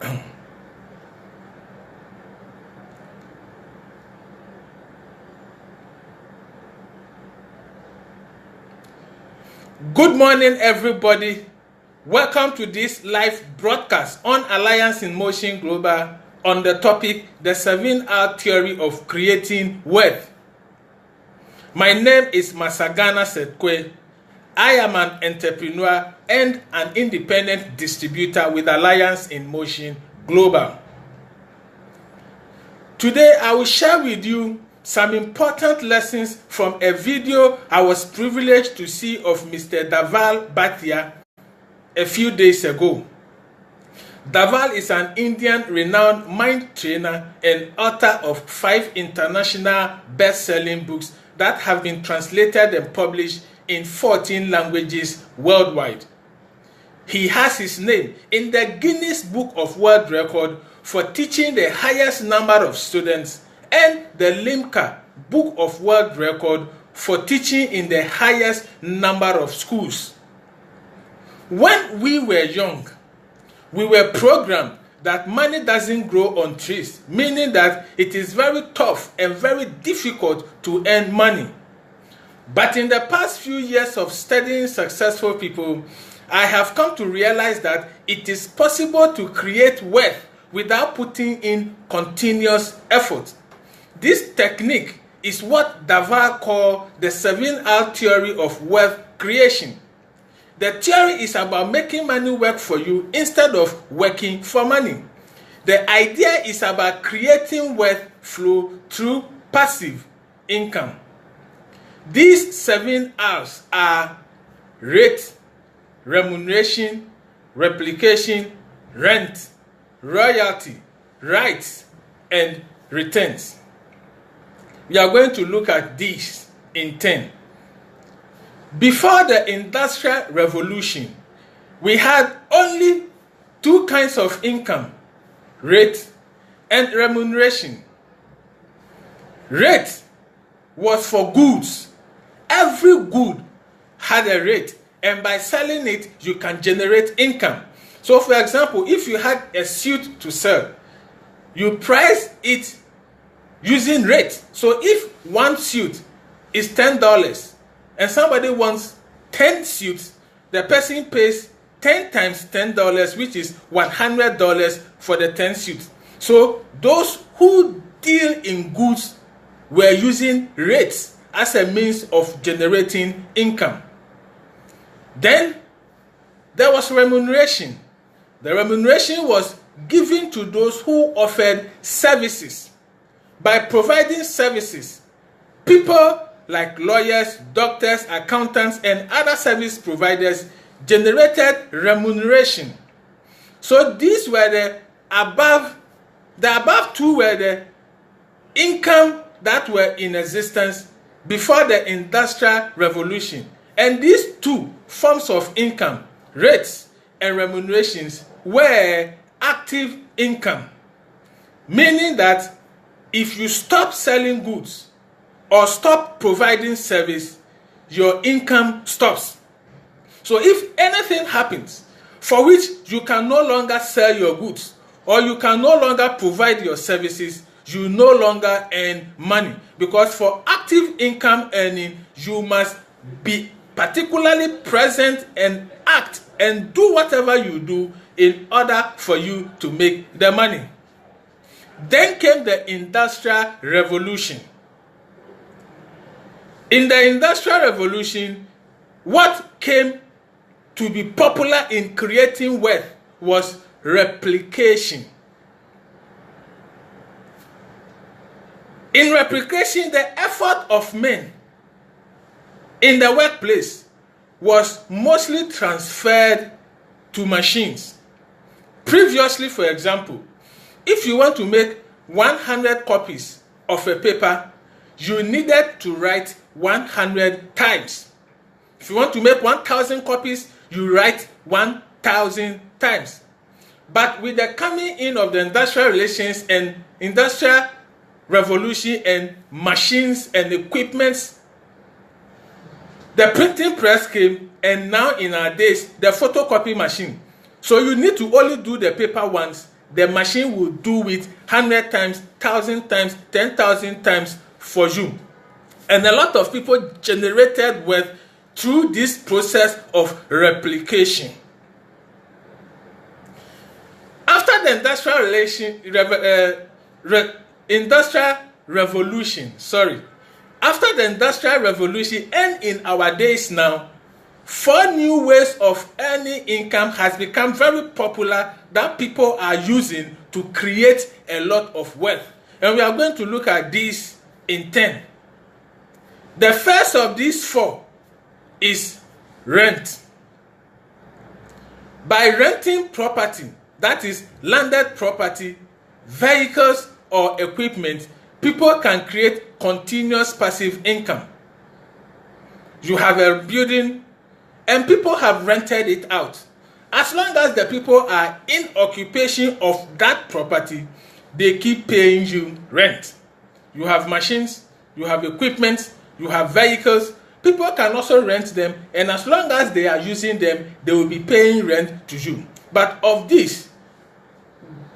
Good morning, everybody. Welcome to this live broadcast on Alliance in Motion Global on the topic, the 7R theory of creating wealth. My name is sethaimkwei. I am an entrepreneur and an independent distributor with Alliance in Motion Global. Today, I will share with you some important lessons from a video I was privileged to see of Mr. Dhaval Bhatia a few days ago. Dhaval is an Indian renowned mind trainer and author of 5 international best-selling books that have been translated and published in 14 languages worldwide. He has his name in the Guinness Book of World Record for teaching the highest number of students and the Limca Book of World Record for teaching in the highest number of schools. When we were young, we were programmed that money doesn't grow on trees, meaning that it is very tough and very difficult to earn money. But in the past few years of studying successful people, I have come to realize that it is possible to create wealth without putting in continuous effort. This technique is what Dhaval called the 7R theory of wealth creation. The theory is about making money work for you instead of working for money. The idea is about creating wealth flow through passive income. These 7 R's are rate, remuneration, replication, rent, royalty, rights, and returns. We are going to look at these in 10. Before the Industrial Revolution, we had only 2 kinds of income, rate and remuneration. Rate was for goods. Every good had a rate, and by selling it, you can generate income. So, for example, if you had a suit to sell, you price it using rate. So, if one suit is $10 and somebody wants 10 suits, the person pays 10 times $10, which is $100 for the 10 suits. So, those who deal in goods were using rates as a means of generating income. Then there was remuneration. The remuneration was given to those who offered services. By providing services, people like lawyers, doctors, accountants, and other service providers generated remuneration. So these were the above 2 were the income that were in existence before the Industrial Revolution. And these 2 forms of income, rates and remunerations, were active income. Meaning that if you stop selling goods or stop providing service, your income stops. So if anything happens for which you can no longer sell your goods or you can no longer provide your services, you no longer earn money. Because for active income earning, you must be particularly present and act and do whatever you do in order for you to make the money. Then came the Industrial Revolution. In the Industrial Revolution, what came to be popular in creating wealth was replication. In replication, the effort of men in the workplace was mostly transferred to machines. Previously, for example, if you want to make 100 copies of a paper, you needed to write 100 times. If you want to make 1,000 copies, you write 1,000 times. But with the coming in of the industrial relations and industrial revolution and machines and equipments, the printing press came, and now in our days, the photocopy machine. So you need to only do the paper once the machine will do it 100 times, 1,000 times, 10,000 times for you. And a lot of people generated wealth through this process of replication. After the Industrial Revolution, after the Industrial Revolution, and in our days now, 4 new ways of earning income has become very popular that people are using to create a lot of wealth. And we are going to look at these in 10. The first of these 4 is rent. By renting property, that is landed property, vehicles or equipment, people can create continuous passive income. You have a building and people have rented it out. As long as the people are in occupation of that property, they keep paying you rent. You have machines, you have equipment, you have vehicles. People can also rent them, and as long as they are using them, they will be paying rent to you. But of these,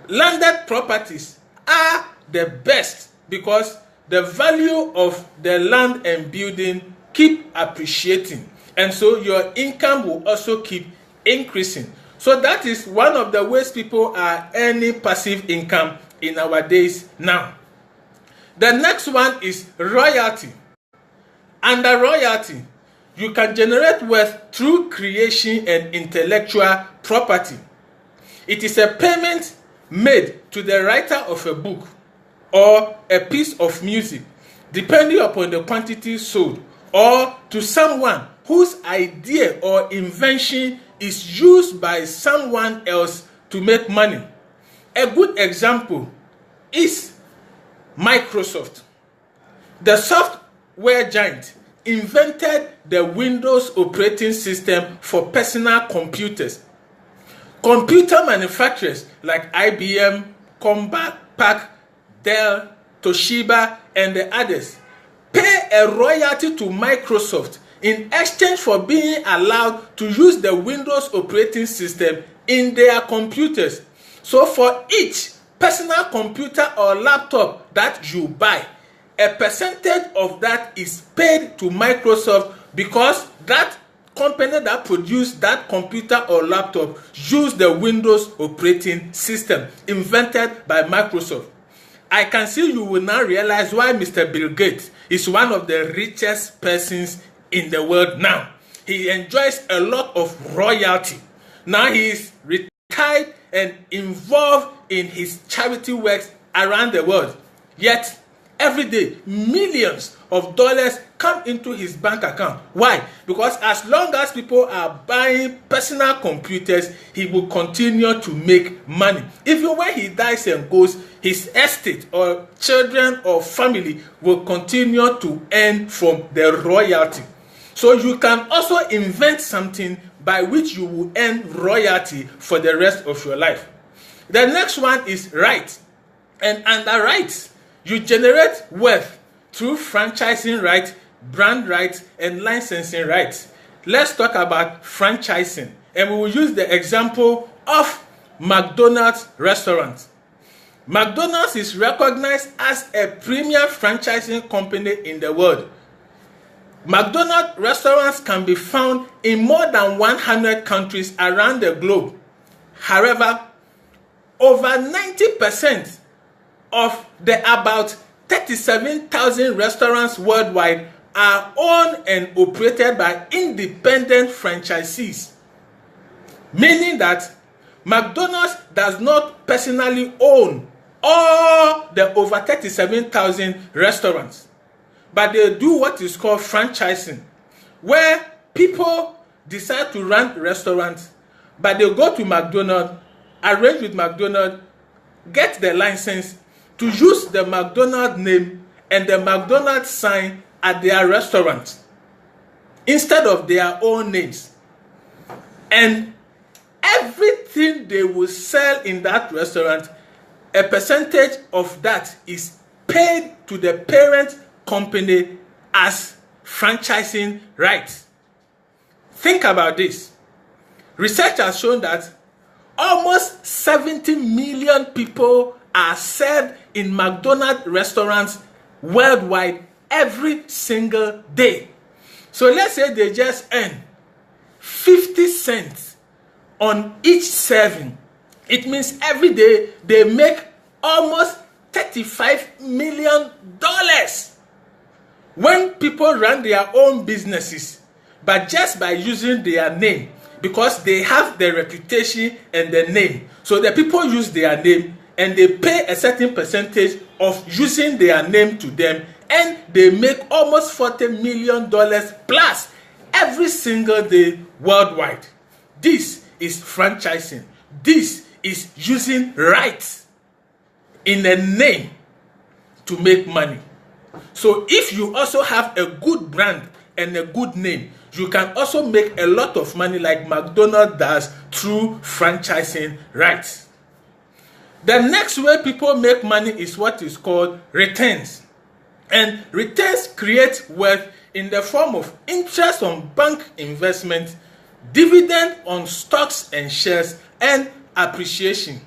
landed properties are the best because the value of the land and building keep appreciating, and so your income will also keep increasing. So that is one of the ways people are earning passive income in our days now. The next one is royalty. Under royalty, you can generate wealth through creation and intellectual property. It is a payment made to the writer of a book or a piece of music, depending upon the quantity sold, or to someone whose idea or invention is used by someone else to make money. A good example is Microsoft. The software giant invented the Windows operating system for personal computers. Computer manufacturers like IBM, Compaq, Dell, Toshiba, and the others pay a royalty to Microsoft in exchange for being allowed to use the Windows operating system in their computers. So for each personal computer or laptop that you buy, a percentage of that is paid to Microsoft because that company that produced that computer or laptop used the Windows operating system invented by Microsoft. I can see you will now realize why Mr. Bill Gates is one of the richest persons in the world now. He enjoys a lot of royalty. Now he is retired and involved in his charity works around the world. Yet, every day, millions of dollars come into his bank account. Why? Because as long as people are buying personal computers, he will continue to make money. Even when he dies and goes, his estate or children or family will continue to earn from the royalty. So you can also invent something by which you will earn royalty for the rest of your life. The next one is rights. And under rights, you generate wealth through franchising rights, brand rights, and licensing rights. Let's talk about franchising. And we will use the example of McDonald's restaurant. McDonald's is recognized as a premier franchising company in the world. McDonald's restaurants can be found in more than 100 countries around the globe. However, over 90% of the about 37,000 restaurants worldwide are owned and operated by independent franchisees. Meaning that McDonald's does not personally own all the over 37,000 restaurants, but they do what is called franchising, where people decide to run restaurants, but they go to McDonald's, arrange with McDonald's, get the license to use the McDonald's name and the McDonald's sign at their restaurant instead of their own names. And everything they will sell in that restaurant, a percentage of that is paid to the parent company as franchising rights. Think about this. Research has shown that almost 70 million people are served in McDonald's restaurants worldwide every single day. So let's say they just earn 50 cents on each serving. It means every day they make almost $35 million. When people run their own businesses, but just by using their name, because they have the reputation and the name. So the people use their name and they pay a certain percentage of using their name to them, and they make almost $40 million plus every single day worldwide. This is franchising. This is using rights in a name to make money. So if you also have a good brand and a good name, you can also make a lot of money like McDonald's does through franchising rights. The next way people make money is what is called returns. And returns create wealth in the form of interest on bank investment, dividend on stocks and shares, and appreciation.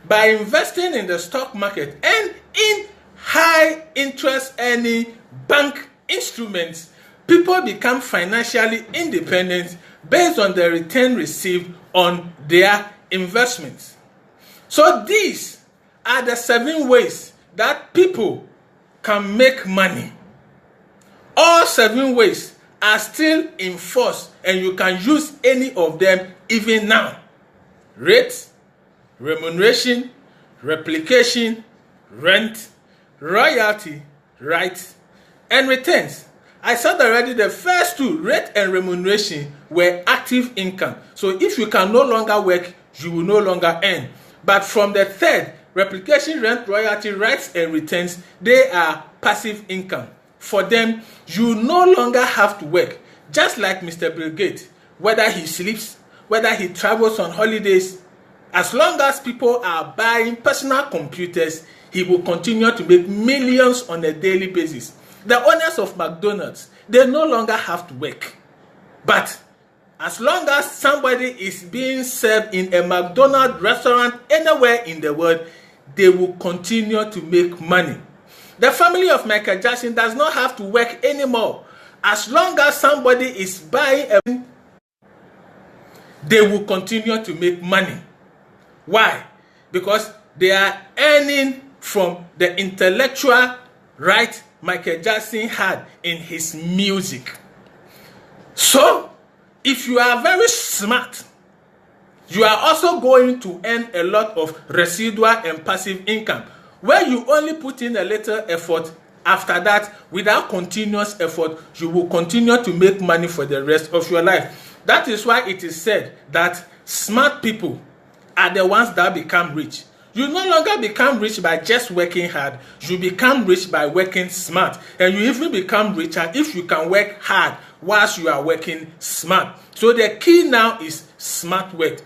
By investing in the stock market and in high interest earning bank instruments, people become financially independent based on the return received on their investments. So these are the 7 ways that people can make money. All 7 ways are still in force, and you can use any of them even now. Rate, remuneration, replication, rent, royalty, rights, and returns. I said already the first 2, rate and remuneration, were active income. So if you can no longer work, you will no longer earn. But from the third, replication, rent, royalty, rights, and returns, they are passive income. For them, you no longer have to work. Just like Mr. Bill Gates, whether he sleeps, whether he travels on holidays, as long as people are buying personal computers, he will continue to make millions on a daily basis. The owners of McDonald's, they no longer have to work. But as long as somebody is being served in a McDonald's restaurant anywhere in the world, they will continue to make money. The family of Michael Jackson does not have to work anymore. As long as somebody is buying they will continue to make money. Why? Because they are earning from the intellectual right Michael Jackson had in his music. So, if you are very smart, you are also going to earn a lot of residual and passive income, where you only put in a little effort. After that, without continuous effort, you will continue to make money for the rest of your life. That is why it is said that smart people are the ones that become rich. You no longer become rich by just working hard. You become rich by working smart. And you even become richer if you can work hard whilst you are working smart. So the key now is smart work.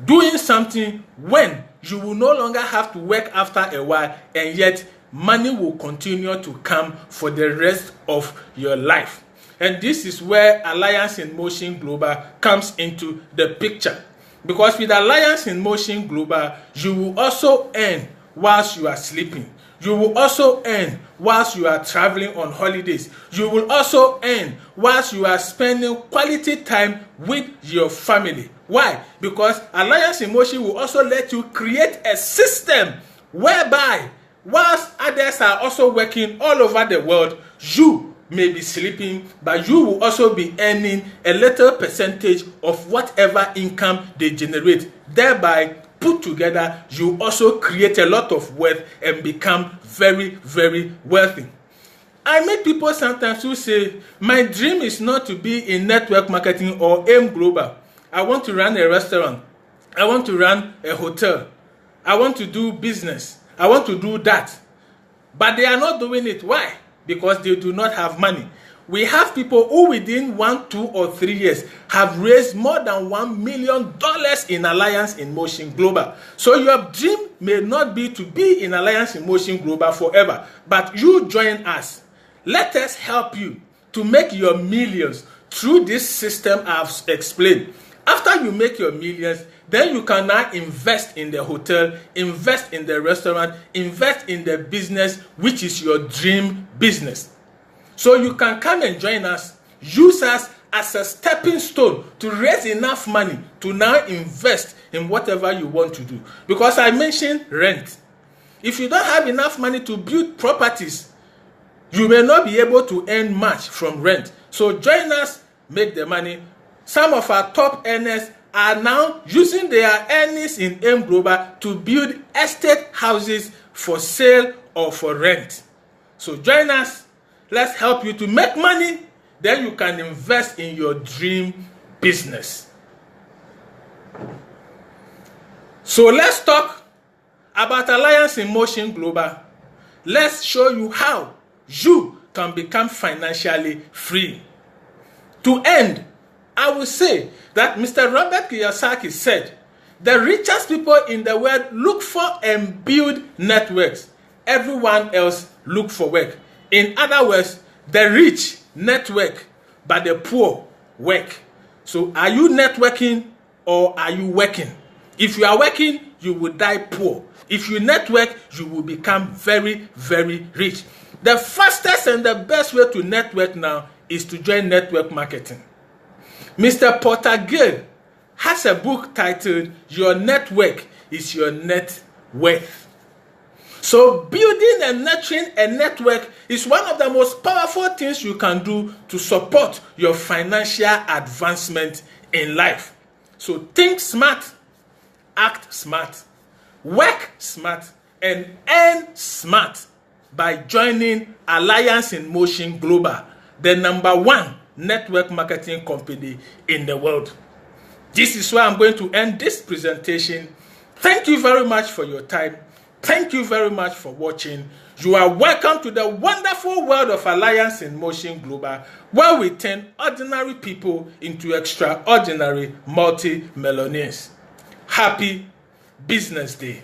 Doing something when you will no longer have to work after a while, and yet money will continue to come for the rest of your life. And this is where Alliance in Motion Global comes into the picture. Because with Alliance in Motion Global, you will also earn whilst you are sleeping. You will also earn whilst you are traveling on holidays. You will also earn whilst you are spending quality time with your family. Why? Because Alliance in Motion will also let you create a system whereby whilst others are also working all over the world, you may be sleeping, but you will also be earning a little percentage of whatever income they generate. Thereby, put together, you also create a lot of wealth and become very, very wealthy. I meet people sometimes who say, my dream is not to be in network marketing or AIM Global. I want to run a restaurant. I want to run a hotel. I want to do business. I want to do that. But they are not doing it. Why? Because they do not have money. We have people who within 1, 2, or 3 years have raised more than $1 million in Alliance in Motion Global. So your dream may not be to be in Alliance in Motion Global forever, but you join us. Let us help you to make your millions through this system I've explained. After you make your millions, then you can now invest in the hotel, invest in the restaurant, invest in the business, which is your dream business. So you can come and join us, use us as a stepping stone to raise enough money to now invest in whatever you want to do. Because I mentioned rent. If you don't have enough money to build properties, you may not be able to earn much from rent. So join us, make the money. Some of our top earners are now using their earnings in AIM Global to build estate houses for sale or for rent. So join us. Let's help you to make money. Then you can invest in your dream business. So let's talk about Alliance in Motion Global. Let's show you how you can become financially free. To end, I will say that Mr. Robert Kiyosaki said, the richest people in the world look for and build networks. Everyone else look for work. In other words, the rich network, but the poor work. So are you networking or are you working? If you are working, you will die poor. If you network, you will become very, very rich. The fastest and the best way to network now is to join network marketing. Mr. Porter Gill has a book titled Your Network is Your Net Worth. So building and nurturing a network is one of the most powerful things you can do to support your financial advancement in life. So think smart, act smart, work smart, and earn smart by joining Alliance in Motion Global, the #1 network marketing company in the world. This is where I'm going to end this presentation. Thank you very much for your time. Thank you very much for watching. You are welcome to the wonderful world of Alliance in Motion Global, where we turn ordinary people into extraordinary multi-millionaires. Happy Business Day.